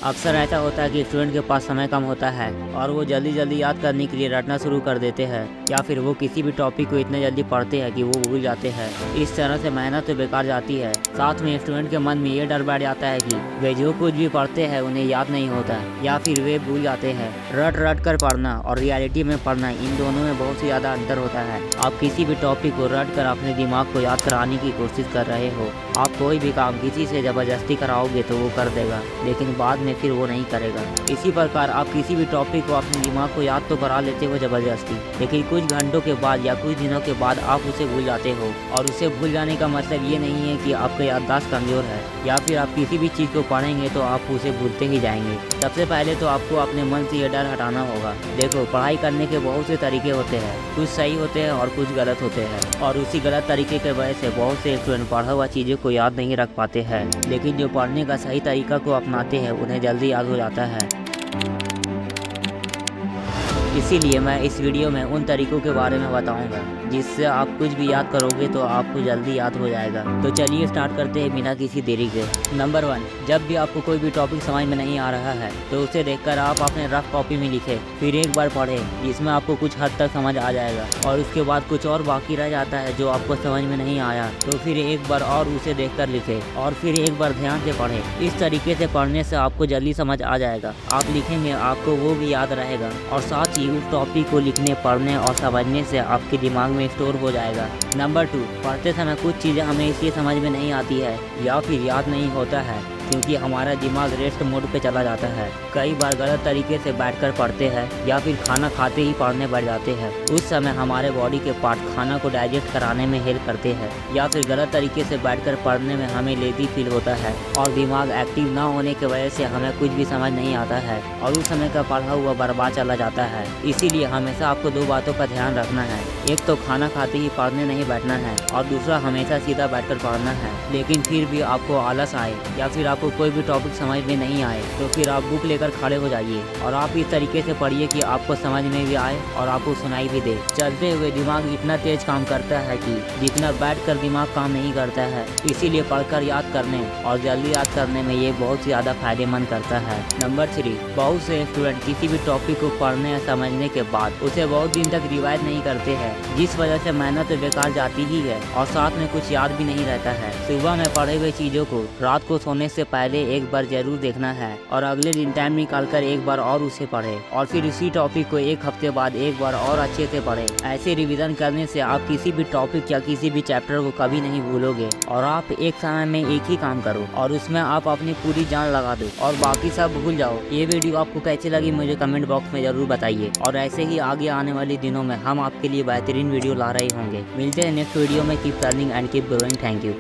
अक्सर ऐसा होता है कि स्टूडेंट के पास समय कम होता है और वो जल्दी जल्दी याद करने के लिए रटना शुरू कर देते हैं या फिर वो किसी भी टॉपिक को इतने जल्दी पढ़ते हैं कि वो भूल जाते हैं। इस तरह से मेहनत तो बेकार जाती है। साथ में स्टूडेंट के मन में ये डर बैठ जाता है कि वे जो कुछ भी पढ़ते हैं उन्हें याद नहीं होता या फिर वे भूल जाते हैं। रट कर पढ़ना और रियलिटी में पढ़ना, इन दोनों में बहुत ही ज़्यादा अंतर होता है। आप किसी भी टॉपिक को रट कर अपने दिमाग को याद कराने की कोशिश कर रहे हो। आप कोई भी काम किसी से ज़बरदस्ती कराओगे तो वो कर देगा, लेकिन बाद में फिर वो नहीं करेगा। इसी प्रकार आप किसी भी टॉपिक को अपने दिमाग को याद तो करा लेते हो ज़बरदस्ती, लेकिन कुछ घंटों के बाद या कुछ दिनों के बाद आप उसे भूल जाते हो। और उसे भूल जाने का मतलब ये नहीं है कि आपका याददाश्त कमज़ोर है या फिर आप किसी भी चीज़ को पढ़ेंगे तो आप उसे भूलते ही जाएंगे। सबसे पहले तो आपको अपने मन से ये डर हटाना होगा। देखो, पढ़ाई करने के बहुत से तरीके होते हैं, कुछ सही होते हैं और कुछ गलत होते हैं, और उसी गलत तरीके की वजह से बहुत से स्टूडेंट पढ़ा हुआ चीज़ों को याद नहीं रख पाते हैं। लेकिन जो पढ़ने का सही तरीका को अपनाते हैं उन्हें जल्दी याद हो जाता है। इसीलिए मैं इस वीडियो में उन तरीकों के बारे में बताऊंगा जिससे आप कुछ भी याद करोगे तो आपको जल्दी याद हो जाएगा। तो चलिए स्टार्ट करते हैं बिना किसी देरी के। नंबर 1, जब भी आपको कोई भी टॉपिक समझ में नहीं आ रहा है तो उसे देखकर आप अपने रफ कॉपी में लिखें, फिर एक बार पढ़ें जिसमें आपको कुछ हद तक समझ आ जाएगा, और उसके बाद कुछ और बाकी रह जाता है जो आपको समझ में नहीं आया तो फिर एक बार और उसे देखकर लिखें और फिर एक बार ध्यान से पढ़ें। इस तरीके से पढ़ने से आपको जल्दी समझ आ जाएगा। आप लिखेंगे, आपको वो भी याद रहेगा, और साथ ही उस टॉपिक को लिखने, पढ़ने और समझने से आपके दिमाग में स्टोर हो जाएगा। नंबर 2, पढ़ते समय कुछ चीज़ें हमें इसलिए समझ में नहीं आती है या फिर याद नहीं होता है क्योंकि हमारा दिमाग रेस्ट मोड पे चला जाता है। कई बार गलत तरीके से बैठकर पढ़ते हैं या फिर खाना खाते ही पढ़ने बैठ जाते हैं। उस समय हमारे बॉडी के पार्ट खाना को डाइजेस्ट कराने में हेल्प करते हैं, या फिर गलत तरीके से बैठकर पढ़ने में हमें लेजी फील होता है और दिमाग एक्टिव ना होने की वजह से हमें कुछ भी समझ नहीं आता है और उस समय का पढ़ा हुआ बर्बाद चला जाता है। इसीलिए हमेशा आपको 2 बातों का ध्यान रखना है। एक तो खाना खाते ही पढ़ने नहीं बैठना है, और दूसरा हमेशा सीधा बैठकर पढ़ना है। लेकिन फिर भी आपको आलस आए या फिर आपको कोई भी टॉपिक समझ में नहीं आए तो फिर आप बुक लेकर खड़े हो जाइए और आप इस तरीके से पढ़िए कि आपको समझ में भी आए और आपको सुनाई भी दे। चलते हुए दिमाग इतना तेज काम करता है कि जितना बैठकर दिमाग काम नहीं करता है। इसीलिए पढ़कर याद करने और जल्दी याद करने में ये बहुत ज़्यादा फायदेमंद करता है। नंबर 3, बहुत से स्टूडेंट किसी भी टॉपिक को पढ़ने या समझने के बाद उसे बहुत दिन तक रिवाइज नहीं करते हैं, जिस वजह से मेहनत तो बेकार जाती ही है और साथ में कुछ याद भी नहीं रहता है। सुबह में पढ़े हुए चीज़ों को रात को सोने से पहले एक बार जरूर देखना है और अगले दिन टाइम निकाल कर एक बार और उसे पढ़े, और फिर उसी टॉपिक को एक हफ्ते बाद एक बार और अच्छे से पढ़े। ऐसे रिवीजन करने से आप किसी भी टॉपिक या किसी भी चैप्टर को कभी नहीं भूलोगे और आप एक समय में एक ही काम करो और उसमें आप अपनी पूरी जान लगा दो और बाकी सब भूल जाओ। ये वीडियो आपको कैसी लगी मुझे कमेंट बॉक्स में जरूर बताइए, और ऐसे ही आगे आने वाले दिनों में हम आपके लिए बेहतरीन वीडियो ला रहे होंगे। मिलते हैं नेक्स्ट वीडियो में। Keep learning and keep growing. Thank you.